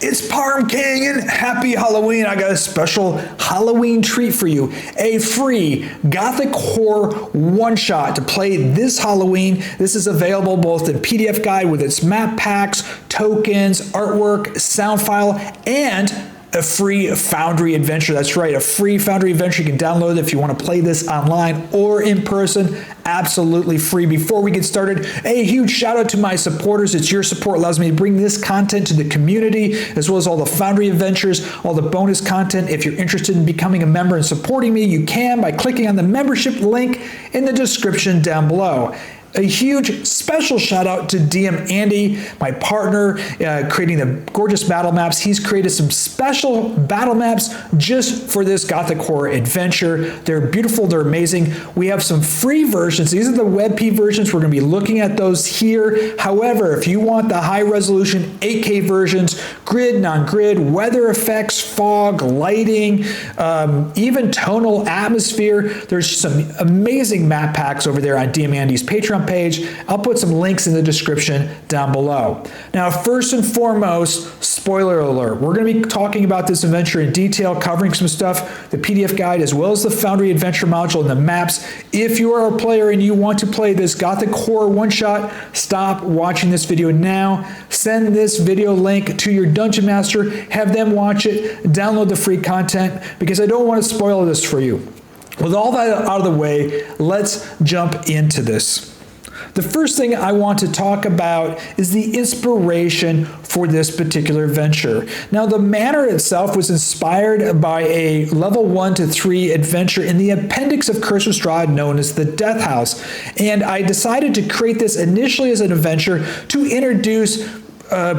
It's Pyram King and happy Halloween. I got a special Halloween treat for you. A free Gothic horror one-shot to play this Halloween. This is available both in PDF guide with its map packs, tokens, artwork, sound file, and a free Foundry adventure. That's right, a free Foundry adventure. You can download it if you want to play this online or in person. Absolutely free. Before we get started, a huge shout out to my supporters. It's your support allows me to bring this content to the community, as well as all the Foundry adventures, all the bonus content. If you're interested in becoming a member and supporting me, you can by clicking on the membership link in the description down below. A huge special shout out to DM Andy, my partner, creating the gorgeous battle maps. He's created some special battle maps just for this Gothic horror adventure. They're beautiful, they're amazing. We have some free versions. These are the WebP versions. We're going to be looking at those here. However, if you want the high resolution 8K versions, grid, non-grid, weather effects, fog, lighting, even tonal atmosphere, there's some amazing map packs over there on DM Andy's Patreon page. I'll put some links in the description down below. Now, first and foremost, spoiler alert, we're going to be talking about this adventure in detail, covering some stuff, the PDF guide, as well as the Foundry adventure module and the maps. If you are a player and you want to play this Gothic horror one-shot, stop watching this video now. Send this video link to your Dungeon Master, have them watch it, download the free content, because I don't want to spoil this for you. With all that out of the way, let's jump into this. The first thing I want to talk about is the inspiration for this particular adventure. Now, the Manor itself was inspired by a level 1 to 3 adventure in the appendix of Curse of Strahd known as the Death House. And I decided to create this initially as an adventure to introduce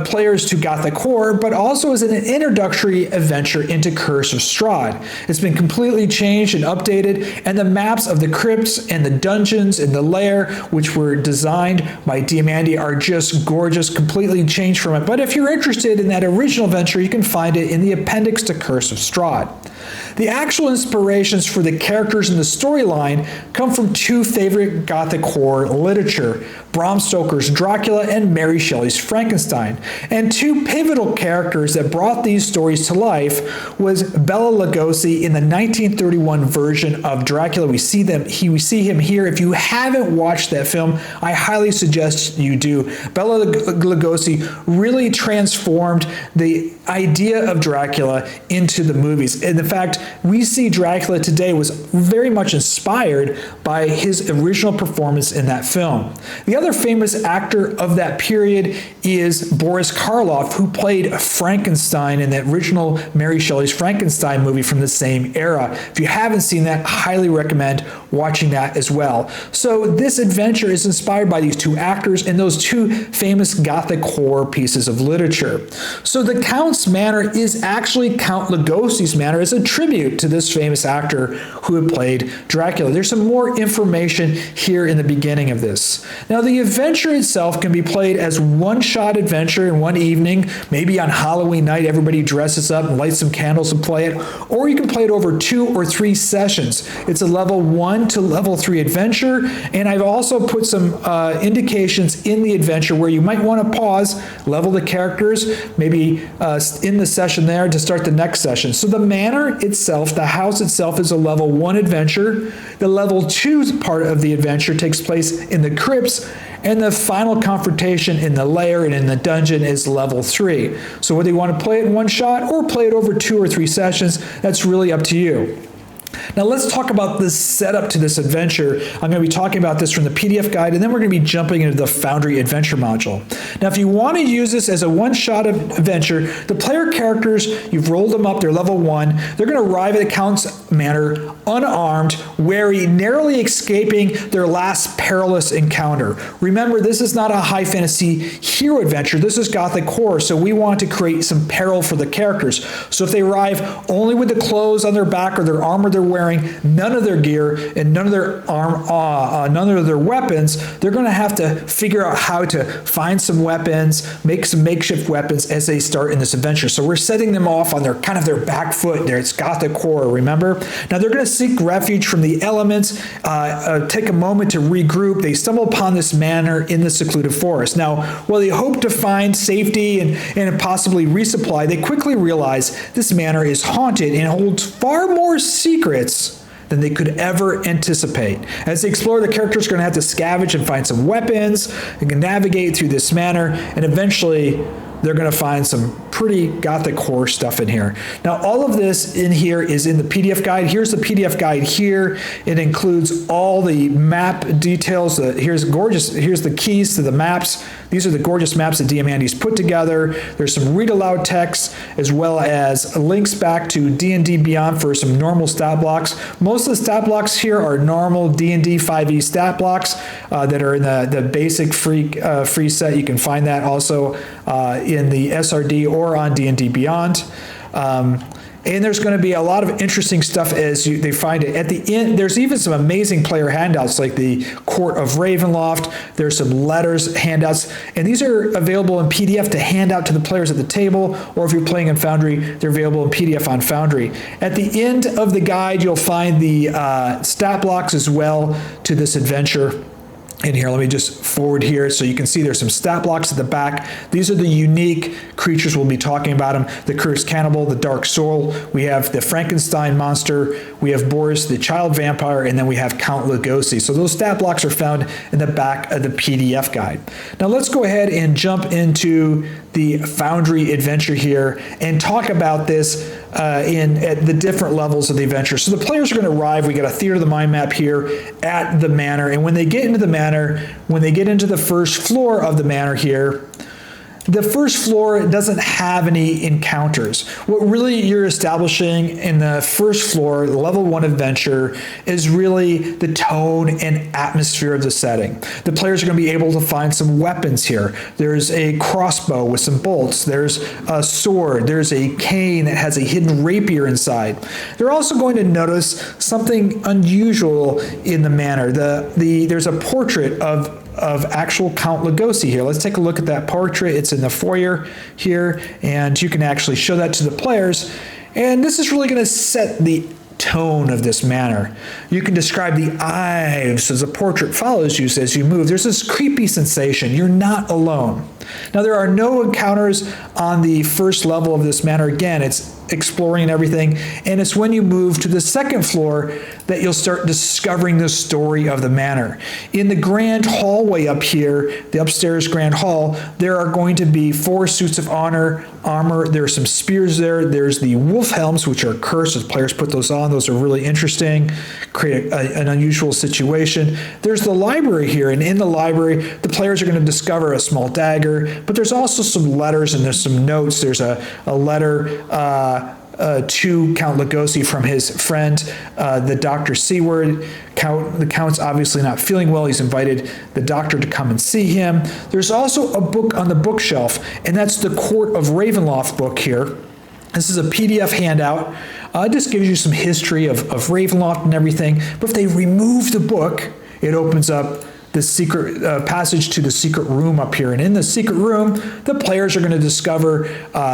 players to Gothic horror, but also as an introductory adventure into Curse of Strahd. It's been completely changed and updated, and the maps of the crypts and the dungeons and the lair, which were designed by DM Andy, are just gorgeous, completely changed from it. But if you're interested in that original adventure, you can find it in the appendix to Curse of Strahd. The actual inspirations for the characters in the storyline come from two favorite Gothic horror literature, Bram Stoker's Dracula and Mary Shelley's Frankenstein. And two pivotal characters that brought these stories to life was Bela Lugosi in the 1931 version of Dracula. We see him here. If you haven't watched that film, I highly suggest you do. Bela Lugosi really transformed the idea of Dracula into the movies. And in fact, we see Dracula today was very much inspired by his original performance in that film. The other famous actor of that period is Boris Karloff, who played Frankenstein in the original Mary Shelley's Frankenstein movie from the same era. If you haven't seen that, I highly recommend watching that as well. So this adventure is inspired by these two actors and those two famous Gothic horror pieces of literature. So the Count's Manor is actually Count Lugosi's manor as a tribute to this famous actor who had played Dracula. There's some more information here in the beginning of this. Now, the adventure itself can be played as one-shot adventure in one evening, maybe on Halloween night, everybody dresses up and lights some candles and play it, or you can play it over 2 or 3 sessions. It's a level 1 to level 3 adventure, and I've also put some indications in the adventure where you might want to pause, level the characters, maybe in the session there to start the next session. So the manor itself, the house itself, is a level 1 adventure. The level 2 part of the adventure takes place in the crypts, and the final confrontation in the lair and in the dungeon is level 3. So whether you want to play it in one shot or play it over 2 or 3 sessions, that's really up to you. Now let's talk about the setup to this adventure. I'm going to be talking about this from the PDF guide, and then we're going to be jumping into the Foundry adventure module. Now, if you want to use this as a one-shot adventure, the player characters, you've rolled them up, they're level 1. They're going to arrive at the Count's Manor unarmed, wary, narrowly escaping their last perilous encounter. Remember, this is not a high fantasy hero adventure. This is Gothic horror, so we want to create some peril for the characters. So if they arrive only with the clothes on their back or their armor they're wearing, wearing none of their gear and none of their none of their weapons, they're going to have to figure out how to find some weapons, make some makeshift weapons as they start in this adventure. So we're setting them off on their kind of their back foot there. It's Gothic horror, remember? Now they're going to seek refuge from the elements, take a moment to regroup. They stumble upon this manor in the secluded forest. Now, while they hope to find safety and possibly resupply, they quickly realize this manor is haunted and holds far more secrets than they could ever anticipate. As they explore, the characters are going to have to scavenge and find some weapons. They can navigate through this manor, and eventually they're going to find some pretty Gothic horror stuff in here. Now, all of this in here is in the PDF guide. Here's the PDF guide here. It includes all the map details. Here's the keys to the maps. These are the gorgeous maps that Diamandi's put together. There's some read aloud text as well as links back to D&D Beyond for some normal stat blocks. Most of the stat blocks here are normal D&D 5e stat blocks that are in the basic free set. You can find that also in the SRD or on D&D Beyond. And there's going to be a lot of interesting stuff as they find it. At the end, there's even some amazing player handouts like the Court of Ravenloft. There's some letters handouts, and these are available in PDF to hand out to the players at the table, or if you're playing in Foundry, they're available in PDF on Foundry. At the end of the guide, you'll find the stat blocks as well to this adventure. In here, let me just forward here so you can see there's some stat blocks at the back. These are the unique creatures we'll be talking about them. The Cursed Cannibal, the Dark Soul. We have the Frankenstein monster. We have Boris, the Child Vampire, and then we have Count Lugosi. So those stat blocks are found in the back of the PDF guide. Now let's go ahead and jump into the Foundry adventure here and talk about this at the different levels of the adventure. So the players are going to arrive. We got a Theater of the Mind map here at the manor, and when they get into the manor, when they get into the first floor of the manor here, the first floor doesn't have any encounters. What really you're establishing in the first floor, the level 1 adventure, is really the tone and atmosphere of the setting. The players are going to be able to find some weapons here. There's a crossbow with some bolts. There's a sword. There's a cane that has a hidden rapier inside. They're also going to notice something unusual in the manor. There's a portrait of actual Count Lugosi here. Let's take a look at that portrait. It's in the foyer here, and you can actually show that to the players. And this is really going to set the tone of this manor. You can describe the eyes as the portrait follows you as you move. There's this creepy sensation. You're not alone. Now, there are no encounters on the first level of this manor. Again, it's exploring everything, and it's when you move to the second floor that you'll start discovering the story of the manor. In the grand hallway up here, the upstairs grand hall, there are going to be 4 suits of armor. There are some spears there. There's the wolf helms, which are cursed. As players put those on, those are really interesting, create an unusual situation. There's the library here, and in the library, the players are going to discover a small dagger, but there's also some letters and there's some notes. There's a letter to Count Lugosi from his friend, the Dr. Seward. The Count's obviously not feeling well. He's invited the doctor to come and see him. There's also a book on the bookshelf, and that's the Court of Ravenloft book here. This is a PDF handout. It just gives you some history of Ravenloft and everything. But if they remove the book, it opens up the secret passage to the secret room up here. And in the secret room, the players are going to discover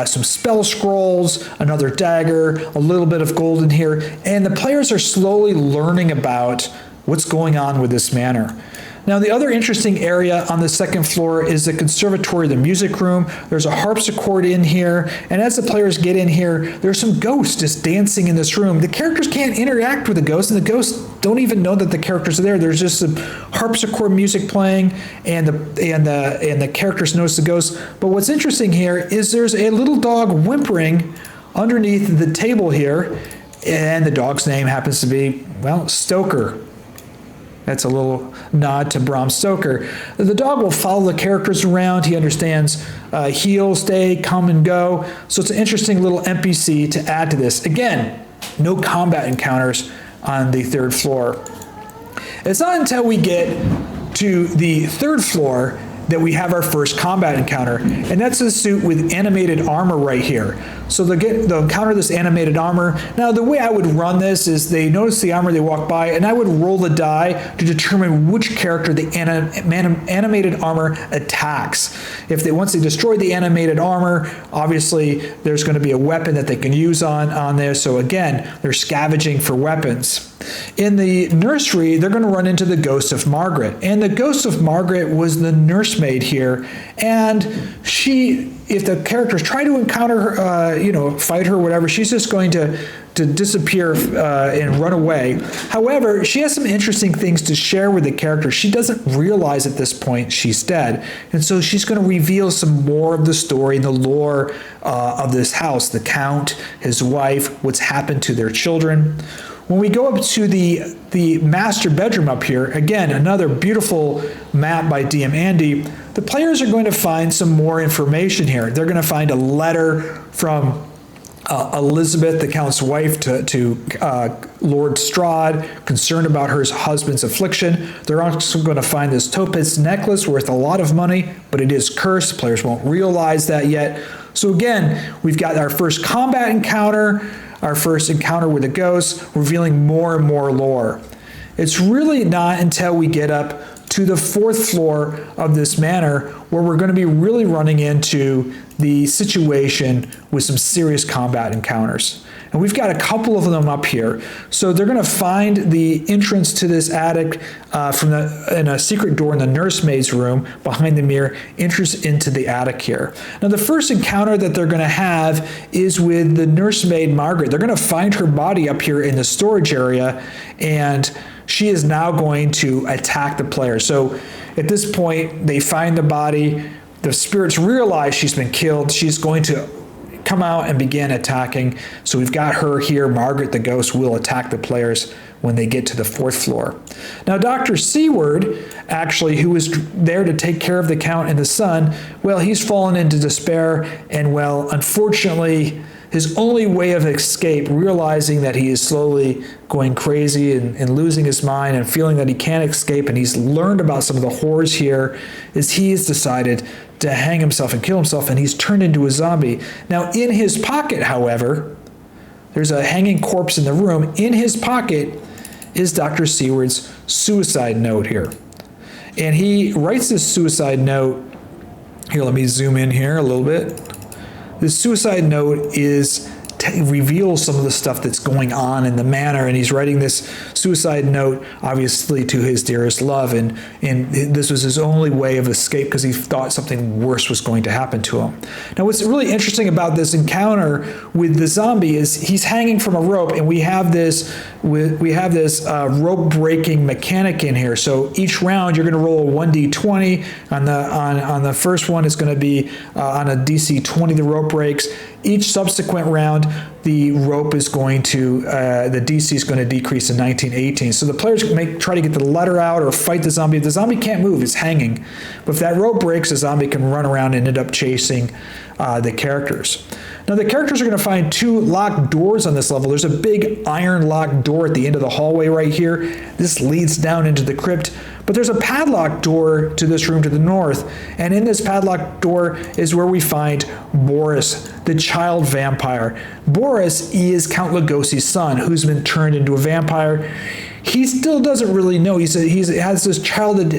some spell scrolls, another dagger, a little bit of gold in here. And the players are slowly learning about what's going on with this manor. Now, the other interesting area on the second floor is the conservatory, the music room. There's a harpsichord in here, and as the players get in here, there's some ghosts just dancing in this room. The characters can't interact with the ghosts, and the ghosts don't even know that the characters are there. There's just some harpsichord music playing, and the characters notice the ghosts. But what's interesting here is there's a little dog whimpering underneath the table here, and the dog's name happens to be, well, Stoker. That's a little nod to Bram Stoker. The dog will follow the characters around. He understands heal, stay, come, and go. So it's an interesting little NPC to add to this. Again, no combat encounters on the third floor. It's not until we get to the third floor that we have our first combat encounter, and that's a suit with animated armor right here. So they'll encounter this animated armor. Now, the way I would run this is they notice the armor, they walk by, and I would roll the die to determine which character the animated armor attacks. Once they destroy the animated armor, obviously there's going to be a weapon that they can use on there. So again, they're scavenging for weapons. In the nursery, they're going to run into the ghost of Margaret. And the ghost of Margaret was the nursemaid here. And if the characters try to encounter her, fight her, whatever, she's just going to disappear and run away. However, she has some interesting things to share with the character. She doesn't realize at this point she's dead. And so she's going to reveal some more of the story, the lore of this house, the Count, his wife, what's happened to their children. When we go up to the master bedroom up here, again, another beautiful map by DM Andy, the players are going to find some more information here. They're going to find a letter from Elizabeth, the Count's wife, to Lord Strahd, concerned about her husband's affliction. They're also going to find this topaz necklace worth a lot of money, but it is cursed. Players won't realize that yet. So again, we've got our first combat encounter, our first encounter with a ghost, revealing more and more lore. It's really not until we get up to the 4th floor of this manor where we're going to be really running into the situation with some serious combat encounters. And we've got a couple of them up here. So they're going to find the entrance to this attic in a secret door in the nursemaid's room behind the mirror, entrance into the attic here. Now the first encounter that they're going to have is with the nursemaid Margaret. They're going to find her body up here in the storage area, and she is now going to attack the player. So at this point, they find the body. The spirits realize she's been killed. She's going to come out and begin attacking. So we've got her here. Margaret, the ghost, will attack the players when they get to the 4th floor. Now, Dr. Seward, actually, who was there to take care of the Count and the son, well, he's fallen into despair, and well, unfortunately, his only way of escape, realizing that he is slowly going crazy and losing his mind and feeling that he can't escape, and he's learned about some of the horrors here, is he has decided to hang himself and kill himself, and he's turned into a zombie. Now, in his pocket, however, there's a hanging corpse in the room. In his pocket is Dr. Seward's suicide note here. And he writes this suicide note. Here, let me zoom in here a little bit. This suicide note reveals some of the stuff that's going on in the manor, and he's writing this suicide note obviously to his dearest love, and this was his only way of escape because he thought something worse was going to happen to him. Now, what's really interesting about this encounter with the zombie is he's hanging from a rope, and we have this rope breaking mechanic in here. So each round you're going to roll a 1d20. On the first one, it's going to be on a DC 20 the rope breaks. Each subsequent round, the rope is going to, the DC is going to decrease to 1918. So the players try to get the letter out or fight the zombie. The zombie can't move, it's hanging. But if that rope breaks, the zombie can run around and end up chasing the characters. Now the characters are going to find 2 locked doors on this level. There's a big iron locked door at the end of the hallway right here. This leads down into the crypt. But there's a padlocked door to this room to the north. And in this padlocked door is where we find Boris, the child vampire. Boris is Count Lugosi's son, who's been turned into a vampire. He still doesn't really know. He has this childhood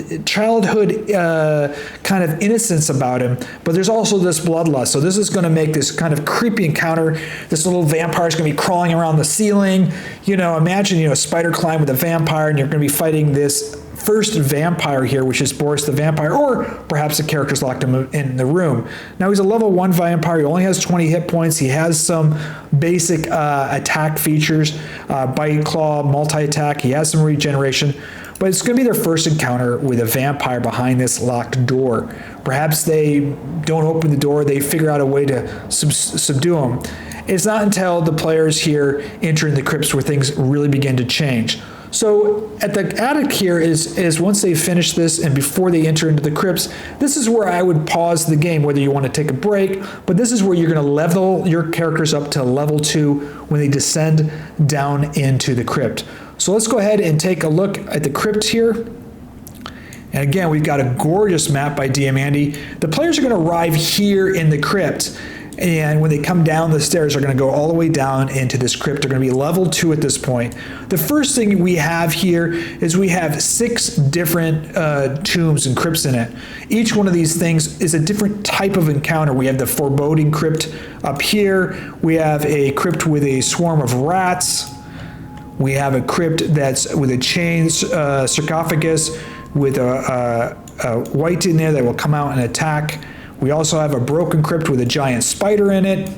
kind of innocence about him, but there's also this bloodlust. So this is going to make this kind of creepy encounter. This little vampire is going to be crawling around the ceiling. Imagine, a spider climb with a vampire, and you're going to be fighting this first vampire here, which is Boris the vampire, or perhaps the characters locked him in the room. Now he's a level 1 vampire. He only has 20 hit points. He has some basic attack features, bite, claw, multi-attack. He has some regeneration, but it's going to be their first encounter with a vampire behind this locked door. Perhaps they don't open the door. They figure out a way to subdue him. It's not until the players here enter in the crypts where things really begin to change. So at the attic here is once they finish this and before they enter into the crypts, this is where I would pause the game, whether you want to take a break, but this is where you're going to level your characters up to level 2 when they descend down into the crypt. So let's go ahead and take a look at the crypt here. And again, we've got a gorgeous map by Diamandi. The players are going to arrive here in the crypt. And when they come down the stairs, they're going to go all the way down into this crypt. They're going to be level 2 at this point. The first thing we have here is we have 6 different tombs and crypts in it. Each one of these things is a different type of encounter. We have the foreboding crypt up here. We have a crypt with a swarm of rats. We have a crypt that's with a chain sarcophagus with a white in there that will come out and attack. We also have a broken crypt with a giant spider in it.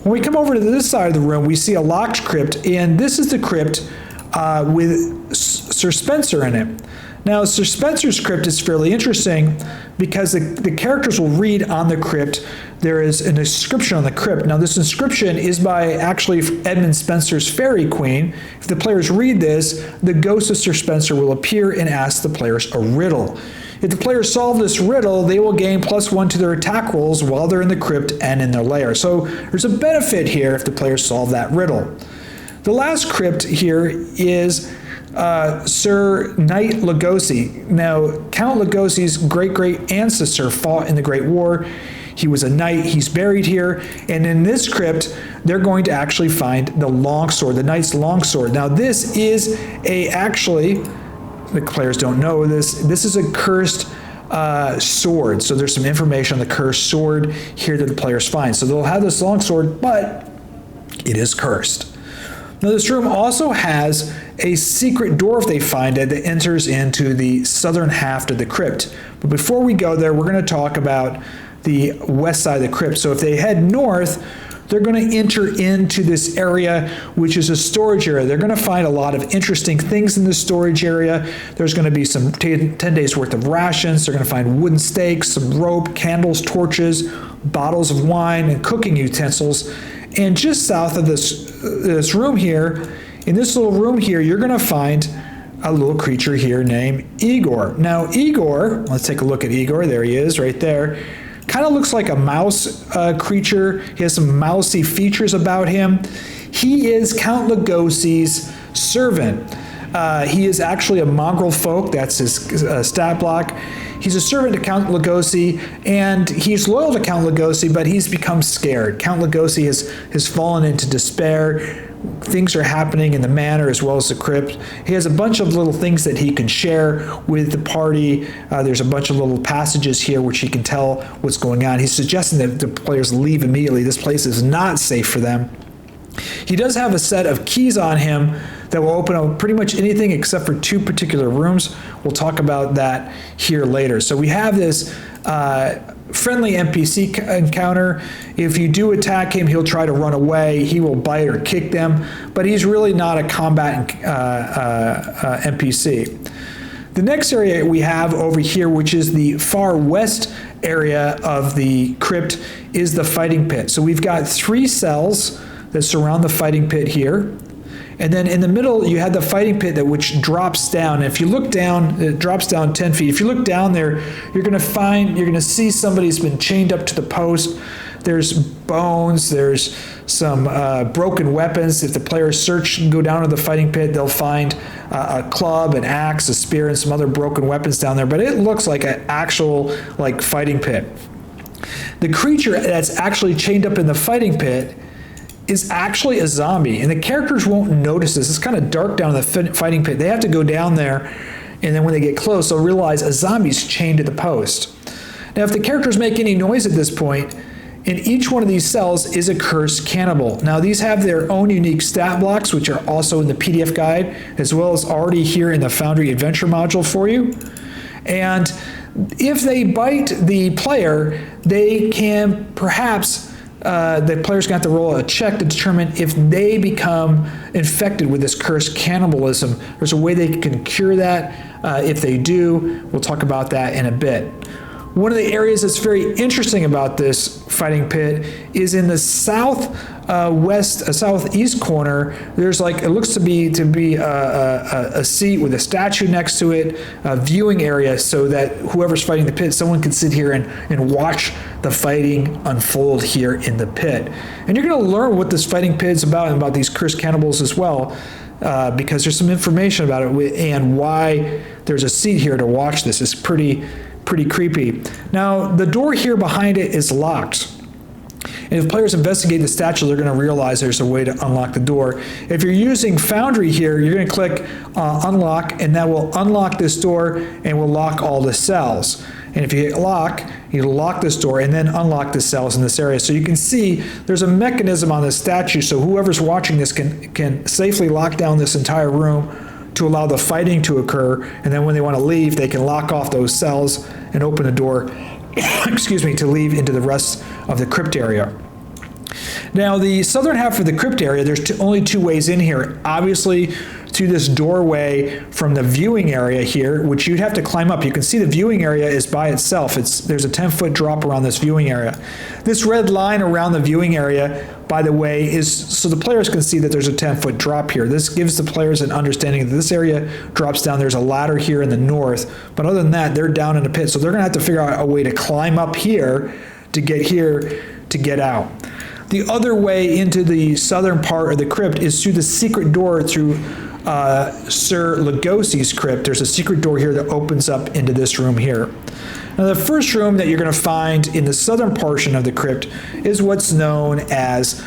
When we come over to this side of the room, we see a locked crypt, and this is the crypt with Sir Spencer in it. Now, Sir Spencer's crypt is fairly interesting because the characters will read on the crypt. There is an inscription on the crypt. Now, this inscription is by actually Edmund Spencer's Fairy Queen. If the players read this, the ghost of Sir Spencer will appear and ask the players a riddle. If the players solve this riddle, they will gain +1 to their attack rolls while they're in the crypt and in their lair. So there's a benefit here if the players solve that riddle. The last crypt here is Sir Knight Lugosi. Now, Count Lugosi's great-great ancestor fought in the Great War. He was a knight. He's buried here. And in this crypt, they're going to actually find the longsword, the knight's longsword. Now, this is actually, the players don't know this is a cursed sword. So there's some information on the cursed sword here that the players find. So they'll have this longsword, but it is cursed. Now, this room also has a secret door if they find it that enters into the southern half of the crypt. But before we go there, we're going to talk about the west side of the crypt. So if they head north, they're going to enter into this area, which is a storage area. They're going to find a lot of interesting things in this storage area. There's going to be some 10 days worth of rations. They're going to find wooden stakes, some rope, candles, torches, bottles of wine, and cooking utensils. And just south of this room here, in this little room here, you're going to find a little creature here named Igor. Now, Igor, let's take a look at Igor. There he is right there. Kind of looks like a mouse creature. He has some mousy features about him. He is Count Lugosi's servant. He is actually a mongrel folk. That's his stat block. He's a servant to Count Lugosi, and he's loyal to Count Lugosi, but he's become scared. Count Lugosi has fallen into despair. Things are happening in the manor as well as the crypt. He has a bunch of little things that he can share with the party. There's a bunch of little passages here which he can tell what's going on. He's suggesting that the players leave immediately. This place is not safe for them. He does have a set of keys on him that will open up pretty much anything except for 2 particular rooms. We'll talk about that here later. So we have this friendly NPC encounter. If you do attack him, he'll try to run away. He will bite or kick them, but he's really not a combat NPC. The next area we have over here, which is the far west area of the crypt, is the fighting pit. So we've got 3 cells that surround the fighting pit here. And then in the middle, you have the fighting pit which drops down. And if you look down, it drops down 10 feet. If you look down there, you're going to see somebody's been chained up to the post. There's bones. There's some broken weapons. If the players search and go down to the fighting pit, they'll find a club, an axe, a spear, and some other broken weapons down there. But it looks like an actual fighting pit. The creature that's actually chained up in the fighting pit is actually a zombie, and the characters won't notice this. It's kind of dark down in the fighting pit. They have to go down there, and then when they get close, they'll realize a zombie's chained to the post. Now, if the characters make any noise at this point, in each one of these cells is a cursed cannibal. Now, these have their own unique stat blocks, which are also in the PDF guide, as well as already here in the Foundry Adventure module for you. And if they bite the player, they can perhaps the player's got to roll a check to determine if they become infected with this cursed cannibalism. There's a way they can cure that. If they do, we'll talk about that in a bit. One of the areas that's very interesting about this fighting pit is in the southeast corner. There's it looks to be a seat with a statue next to it, a viewing area, so that whoever's fighting the pit, someone can sit here and watch the fighting unfold here in the pit. And you're going to learn what this fighting pit is about and about these cursed cannibals as well. because there's some information about it and why there's a seat here to watch this. It's pretty creepy. Now, the door here behind it is locked. And if players investigate the statue, they're going to realize there's a way to unlock the door. If you're using Foundry here, you're going to click unlock, and that will unlock this door and will lock all the cells. And if you hit lock, you lock this door and then unlock the cells in this area. So you can see there's a mechanism on this statue, so whoever's watching this can safely lock down this entire room to allow the fighting to occur. And then when they want to leave, they can lock off those cells and open the door excuse me, to leave into the rest of the crypt area. Now, the southern half of the crypt area, there's only two ways in here. Obviously, through this doorway from the viewing area here, which you'd have to climb up. You can see the viewing area is by itself. There's a 10-foot drop around this viewing area. This red line around the viewing area, by the way, is so the players can see that there's a 10-foot drop here. This gives the players an understanding that this area drops down. There's a ladder here in the north, but other than that, they're down in a pit. So they're going to have to figure out a way to climb up here to get out. The other way into the southern part of the crypt is through the secret door through Sir Lugosi's crypt. There's a secret door here that opens up into this room here. Now, the first room that you're going to find in the southern portion of the crypt is what's known as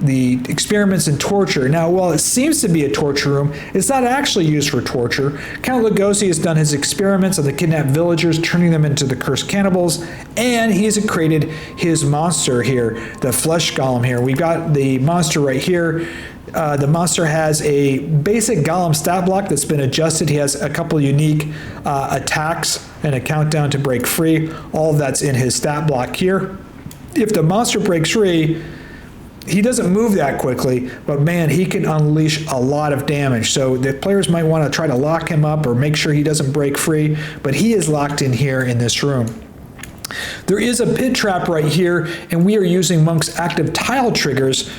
the experiments in torture. Now, while it seems to be a torture room, it's not actually used for torture. Count Lugosi has done his experiments on the kidnapped villagers, turning them into the cursed cannibals, and he's created his monster here, the flesh golem here. We've got the monster right here. The monster has a basic golem stat block that's been adjusted. He has a couple unique attacks and a countdown to break free. All of that's in his stat block here. If the monster breaks free, he doesn't move that quickly, but man, he can unleash a lot of damage. So the players might want to try to lock him up or make sure he doesn't break free, but he is locked in here in this room. There is a pit trap right here, and we are using Monk's active tile triggers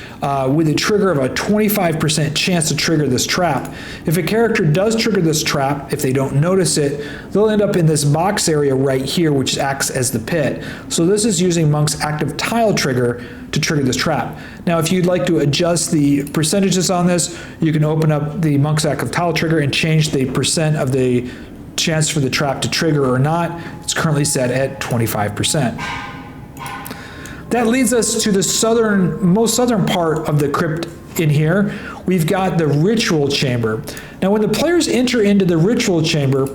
with a trigger of a 25% chance to trigger this trap. If a character does trigger this trap, if they don't notice it, they'll end up in this box area right here, which acts as the pit. So this is using Monk's active tile trigger to trigger this trap. Now, if you'd like to adjust the percentages on this, you can open up the Monk's active tile trigger and change the percent of the chance for the trap to trigger or not. It's currently set at 25%. That leads us to the most southern part of the crypt in here. We've got the ritual chamber. Now, when the players enter into the ritual chamber,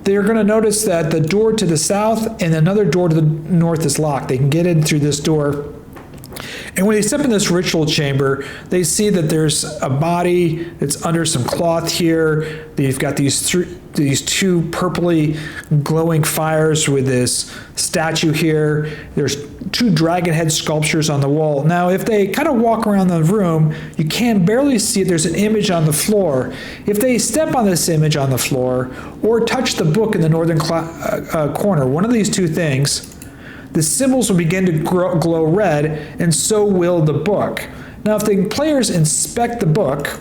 they're going to notice that the door to the south and another door to the north is locked. They can get in through this door. And when they step in this ritual chamber, they see that there's a body that's under some cloth here. They've got these two purpley glowing fires with this statue here. There's two dragon head sculptures on the wall. Now, if they kind of walk around the room, you can barely see it. There's an image on the floor. If they step on this image on the floor or touch the book in the northern corner, one of these two things, the symbols will begin to glow red, and so will the book. Now, if the players inspect the book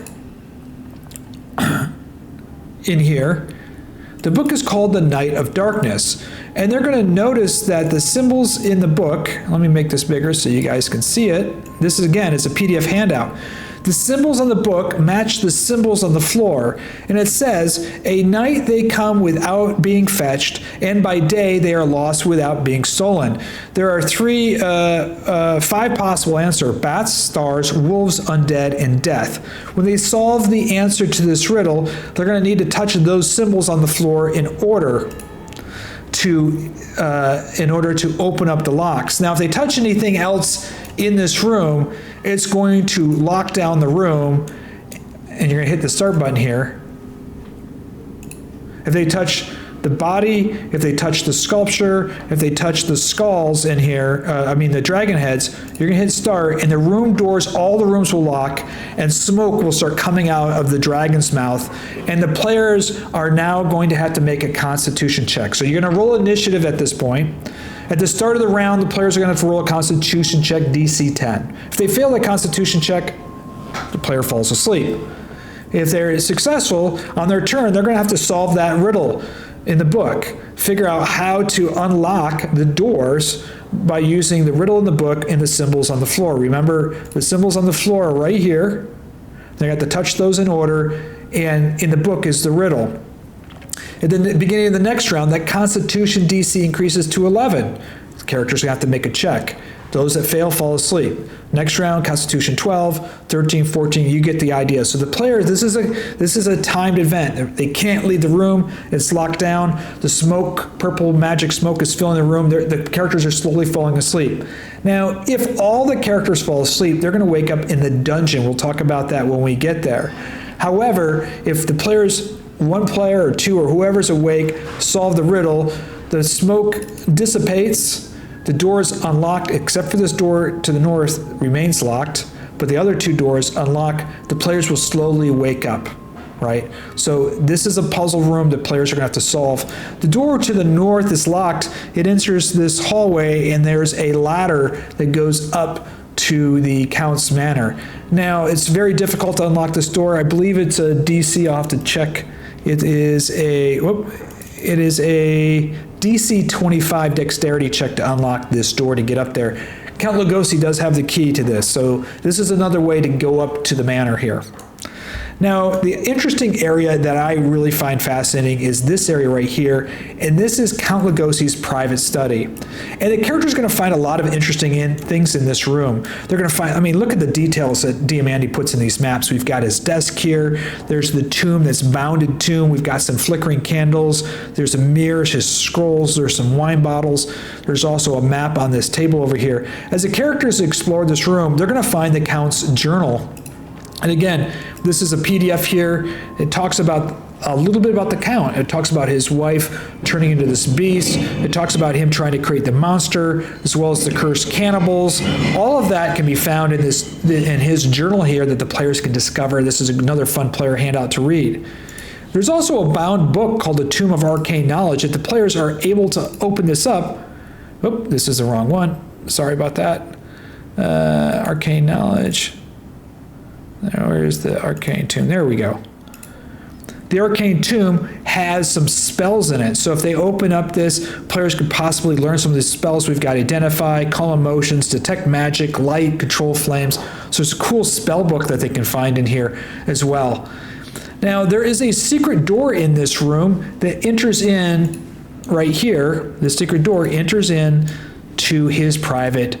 in here, the book is called the Night of Darkness. And they're going to notice that the symbols in the book, let me make this bigger so you guys can see it. This is, again, it's a PDF handout. The symbols on the book match the symbols on the floor, and it says, "A night they come without being fetched, and by day they are lost without being stolen." There are five possible answers: bats, stars, wolves, undead, and death. When they solve the answer to this riddle, they're going to need to touch those symbols on the floor in order to open up the locks. Now, if they touch anything else in this room, it's going to lock down the room, and you're going to hit the start button here. If they touch the body, if they touch the sculpture, if they touch the skulls in here, the dragon heads, you're going to hit start, and the room doors, all the rooms will lock, and smoke will start coming out of the dragon's mouth, and the players are now going to have to make a constitution check. So you're going to roll initiative at this point. At the start of the round, the players are going to have to roll a constitution check DC 10. If they fail the constitution check, the player falls asleep. If they're successful on their turn, they're going to have to solve that riddle in the book, figure out how to unlock the doors by using the riddle in the book and the symbols on the floor. Remember, the symbols on the floor are right here. They have to touch those in order, and in the book is the riddle. And then at the beginning of the next round, that Constitution DC increases to 11. The characters have to make a check. Those that fail fall asleep. Next round, Constitution 12, 13, 14, you get the idea. So the players, this is a timed event. They can't leave the room. It's locked down. The smoke, purple magic smoke is filling the room. The characters are slowly falling asleep. Now, if all the characters fall asleep, they're going to wake up in the dungeon. We'll talk about that when we get there. However, if the players, one player or two or whoever's awake, solve the riddle, the smoke dissipates. The door is unlocked, except for this door to the north remains locked, but the other two doors unlock. The players will slowly wake up, right? So this is a puzzle room that players are going to have to solve. The door to the north is locked. It enters this hallway, and there's a ladder that goes up to the Count's Manor. Now, it's very difficult to unlock this door. I believe it's a DC. I'll have to check. It is a DC 25 dexterity check to unlock this door to get up there. Count Lugosi does have the key to this, so this is another way to go up to the manor here. Now, the interesting area that I really find fascinating is this area right here, and this is Count Lugosi's private study. And the character's going to find a lot of interesting things in this room. They're going to find, I mean, look at the details that Diamandi puts in these maps. We've got his desk here. There's the tomb, that's bounded tomb. We've got some flickering candles. There's a mirror, his scrolls. There's some wine bottles. There's also a map on this table over here. As the characters explore this room, they're going to find the Count's journal. And again, this is a PDF here. It talks about a little bit about the Count. It talks about his wife turning into this beast. It talks about him trying to create the monster, as well as the cursed cannibals. All of that can be found in his journal here that the players can discover. This is another fun player handout to read. There's also a bound book called The Tomb of Arcane Knowledge that the players are able to open this up. Oh, this is the wrong one. Sorry about that. Arcane Knowledge. Where's the Arcane Tomb? There we go. The Arcane Tomb has some spells in it. So if they open up this, players could possibly learn some of these spells. We've got Identify, Call Emotions, Detect Magic, Light, Control Flames. So it's a cool spell book that they can find in here as well. Now, there is a secret door in this room that enters in right here. The secret door enters in to his private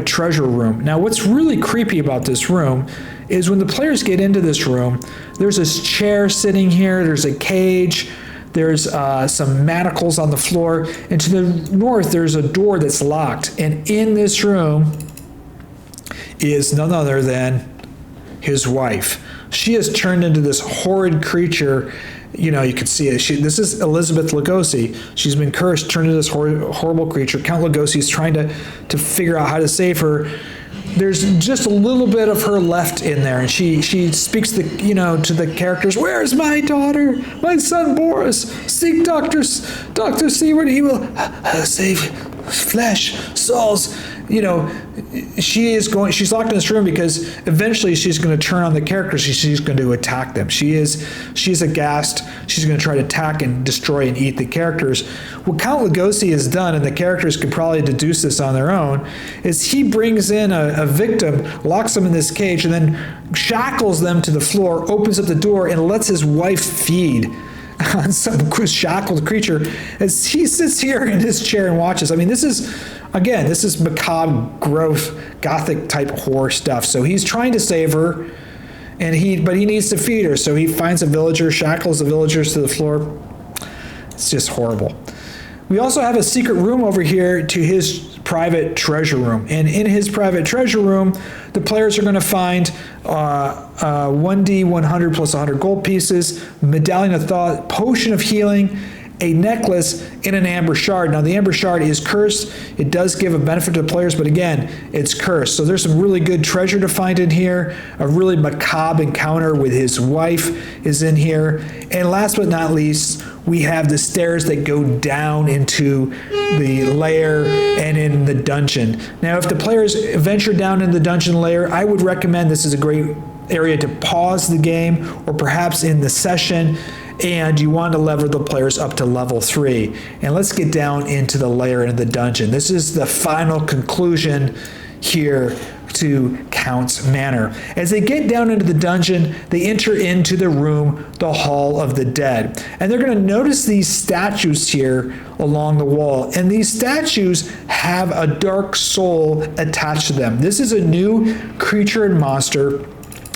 treasure room. Now, what's really creepy about this room is when the players get into this room, there's this chair sitting here, there's a cage, there's some manacles on the floor, and to the north, there's a door that's locked. And in this room is none other than his wife. She has turned into this horrid creature. You know, you can see it. This is Elizabeth Lugosi. She's been cursed, turned into this horrible creature. Count Lugosi is trying to figure out how to save her. There's just a little bit of her left in there, and she speaks to the characters. Where's my daughter? My son Boris. Seek Dr. Seward. He will save flesh, souls. You know, she's locked in this room because eventually she's going to turn on the characters. She's going to attack them. She's aghast. She's going to try to attack and destroy and eat the characters. What Count Lugosi has done, and the characters could probably deduce this on their own, is he brings in a victim, locks them in this cage, and then shackles them to the floor, opens up the door, and lets his wife feed on some shackled creature as he sits here in his chair and watches. I mean, this is macabre, gross, Gothic type horror stuff. So he's trying to save her, but he needs to feed her. So he finds a villager, shackles the villagers to the floor. It's just horrible. We also have a secret room over here to his private treasure room. And in his private treasure room, the players are going to find 1D 100 plus 100 gold pieces, Medallion of Thought, Potion of Healing, a necklace, and an amber shard. Now, the amber shard is cursed. It does give a benefit to the players, but again, it's cursed. So there's some really good treasure to find in here. A really macabre encounter with his wife is in here. And last but not least, we have the stairs that go down into the lair and in the dungeon. Now, if the players venture down in the dungeon lair, I would recommend this is a great area to pause the game, or perhaps in the session, and you want to level the players up to level 3. And let's get down into the lair and the dungeon. This is the final conclusion here to Count's Manor. As they get down into the dungeon, they enter into the room, the Hall of the Dead. And they're going to notice these statues here along the wall. And these statues have a dark soul attached to them. This is a new creature and monster,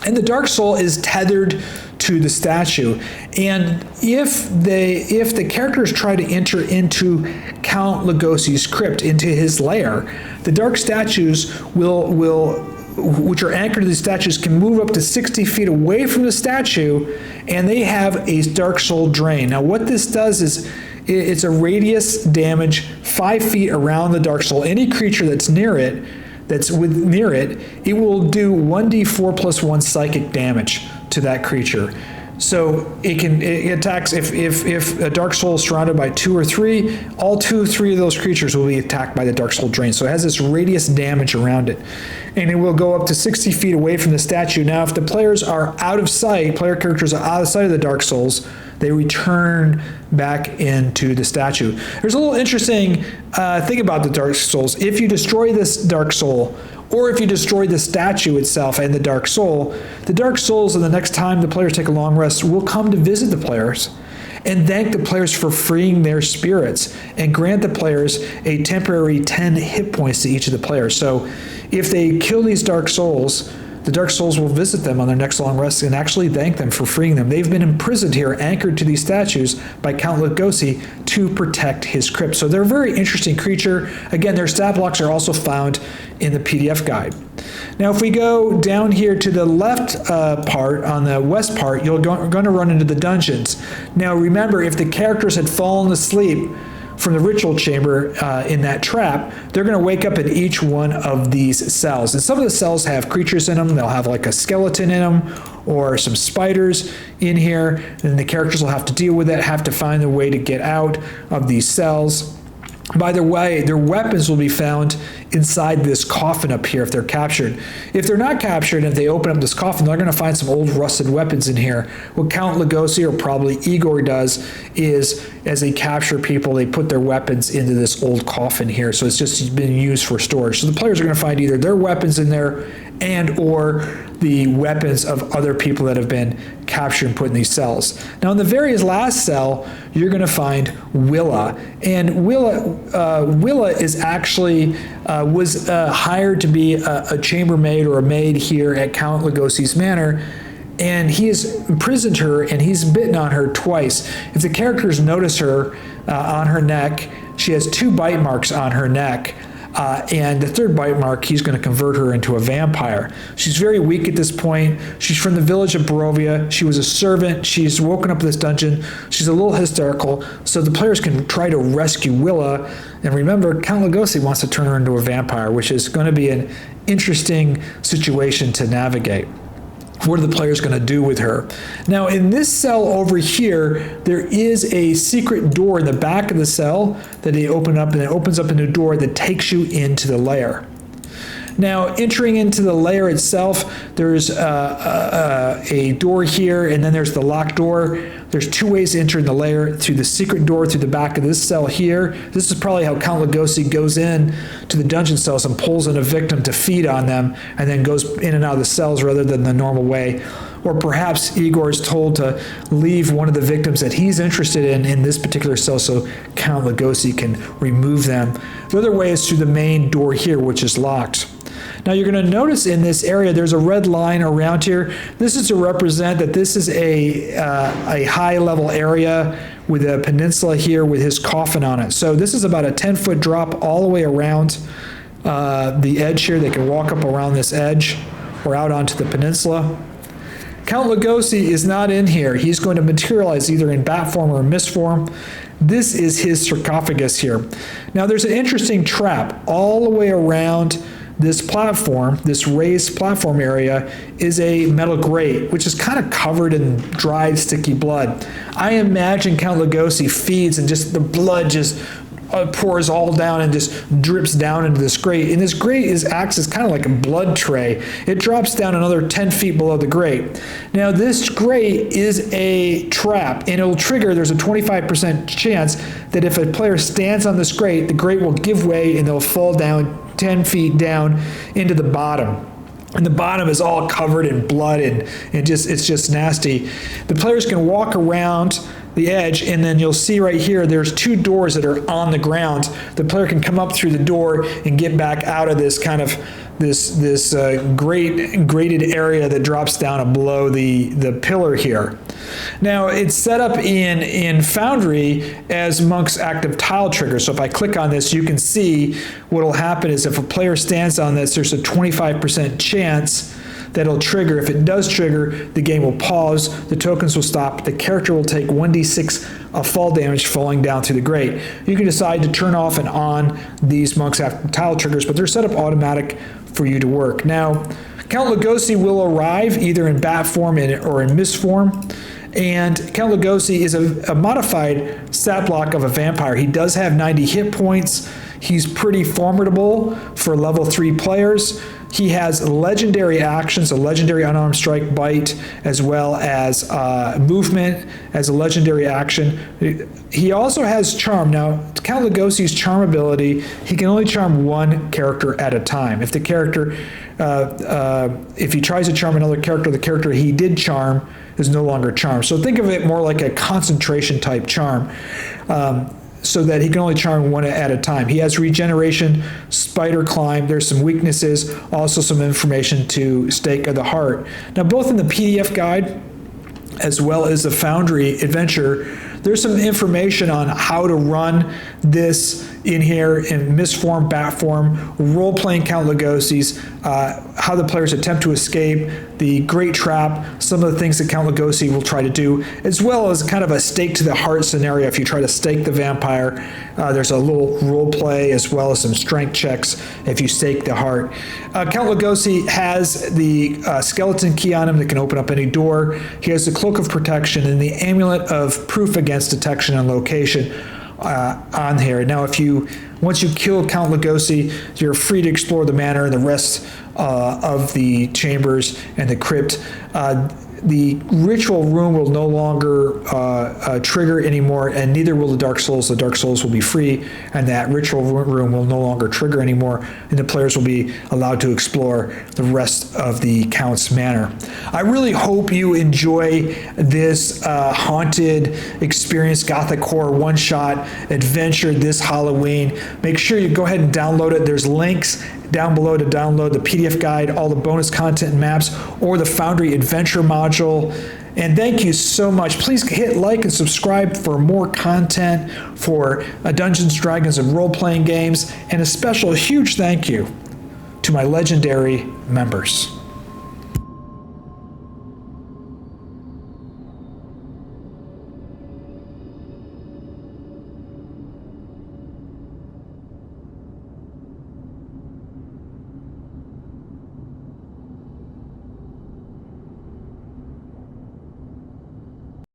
and the dark soul is tethered to the statue. And if the characters try to enter into Count Lugosi's crypt, into his lair, the dark statues which are anchored to these statues, can move up to 60 feet away from the statue, and they have a dark soul drain. Now what this does is it's a radius damage 5 feet around the dark soul. Any creature that's near it, it will do 1d4 plus 1 psychic damage to that creature. So it attacks if a dark soul is surrounded by 2 or 3, all 2 or 3 of those creatures will be attacked by the dark soul drain. So it has this radius damage around it, and it will go up to 60 feet away from the statue. Now, if the players are out of sight, player characters are out of sight of the dark souls, they return back into the statue. There's a little interesting thing about the dark souls. If you destroy this dark soul, or if you destroy the statue itself and the dark souls, and the next time the players take a long rest, will come to visit the players and thank the players for freeing their spirits, and grant the players a temporary 10 hit points to each of the players. So if they kill these dark souls, the dark souls will visit them on their next long rest and actually thank them for freeing them. They've been imprisoned here, anchored to these statues by Count Lugosi to protect his crypt. So they're a very interesting creature. Again, their stat blocks are also found in the PDF guide. Now, if we go down here to the left part, on the west part, you're going to run into the dungeons. Now, remember, if the characters had fallen asleep from the ritual chamber in that trap, they're going to wake up in each one of these cells. And some of the cells have creatures in them. They'll have like a skeleton in them or some spiders in here. And the characters will have to deal with it, have to find a way to get out of these cells. By the way, their weapons will be found inside this coffin up here if they're captured. If they're not captured, if they open up this coffin, they're going to find some old rusted weapons in here. What Count Lugosi, or probably Igor, does is, as they capture people, they put their weapons into this old coffin here. So it's just been used for storage. So the players are going to find either their weapons in there and or the weapons of other people that have been captured and put in these cells. Now, in the very last cell, you're going to find Willa. And Willa is actually was hired to be a chambermaid or a maid here at Count Lugosi's Manor, and he has imprisoned her and he's bitten on her twice. If the characters notice her on her neck, she has 2 bite marks on her neck. And the 3rd bite mark, he's going to convert her into a vampire. She's very weak at this point. She's from the village of Barovia. She was a servant. She's woken up in this dungeon. She's a little hysterical. So the players can try to rescue Willa. And remember, Count Lugosi wants to turn her into a vampire, which is going to be an interesting situation to navigate. What are the players going to do with her? Now, in this cell over here, there is a secret door in the back of the cell that they open up, and it opens up a new door that takes you into the lair. Now, entering into the lair itself, there's a door here, and then there's the locked door. There's 2 ways to enter in the lair: through the secret door through the back of this cell here. This is probably how Count Lugosi goes in to the dungeon cells and pulls in a victim to feed on them, and then goes in and out of the cells rather than the normal way. Or perhaps Igor is told to leave one of the victims that he's interested in this particular cell so Count Lugosi can remove them. The other way is through the main door here, which is locked. Now, you're going to notice in this area there's a red line around here. This is to represent that this is a high-level area with a peninsula here with his coffin on it. So this is about a 10-foot drop all the way around the edge here. They can walk up around this edge or out onto the peninsula. Count Lugosi is not in here. He's going to materialize either in bat form or mist form. This is his sarcophagus here. Now, there's an interesting trap all the way around this platform. This raised platform area is a metal grate, which is kind of covered in dried, sticky blood. I imagine Count Lugosi feeds and just the blood just pours all down and just drips down into this grate. And this grate acts as kind of like a blood tray. It drops down another 10 feet below the grate. Now, this grate is a trap, and it'll trigger, there's a 25% chance that if a player stands on this grate, the grate will give way and they'll fall down 10 feet down into the bottom. And the bottom is all covered in blood and it's just nasty. The players can walk around the edge, and then you'll see right here, there's 2 doors that are on the ground. The player can come up through the door and get back out of this kind of this graded area that drops down below the pillar here. Now it's set up in Foundry as Monk's active tile trigger. So if I click on this, you can see what will happen is if a player stands on this, there's a 25% chance that it'll trigger. If it does trigger, the game will pause, the tokens will stop, the character will take 1d6 of fall damage falling down through the grate. You can decide to turn off and on these Monk's active tile triggers, but they're set up automatic for you to work. Now, Count Lugosi will arrive either in bat form or in mist form. And Count Lugosi is a modified stat block of a vampire. He does have 90 hit points. He's pretty formidable for level 3 players. He has legendary actions, a legendary unarmed strike, bite, as well as movement as a legendary action. He also has charm. Now, Count Lugosi's charm ability, he can only charm 1 character at a time. If the character, if he tries to charm another character, the character he did charm is no longer charmed. So think of it more like a concentration type charm. So that he can only charm 1 at a time. He has regeneration, spider climb, there's some weaknesses, also some information to Stake of the Heart. Now both in the PDF guide as well as the Foundry adventure, there's some information on how to run this in here in mist form, bat form, role-playing Count Lugosi's, how the players attempt to escape, the Great Trap, some of the things that Count Lugosi will try to do, as well as kind of a stake to the heart scenario. If you try to stake the vampire, there's a little role play as well as some strength checks if you stake the heart. Count Lugosi has the skeleton key on him that can open up any door. He has the Cloak of Protection and the Amulet of Proof Against Detection and Location on here. Now, once you kill Count Lugosi, you're free to explore the manor and the rest of the chambers and the crypt. The ritual room will no longer trigger anymore, and neither will the Dark Souls. The Dark Souls will be free, and that ritual room will no longer trigger anymore, and the players will be allowed to explore the rest of the Count's Manor. I really hope you enjoy this haunted experience, Gothic horror one-shot adventure this Halloween. Make sure you go ahead and download it. There's links down below to download the PDF guide, all the bonus content and maps, or the Foundry Adventure module. And thank you so much. Please hit like and subscribe for more content for Dungeons, Dragons, and role-playing games. And a special huge thank you to my legendary members.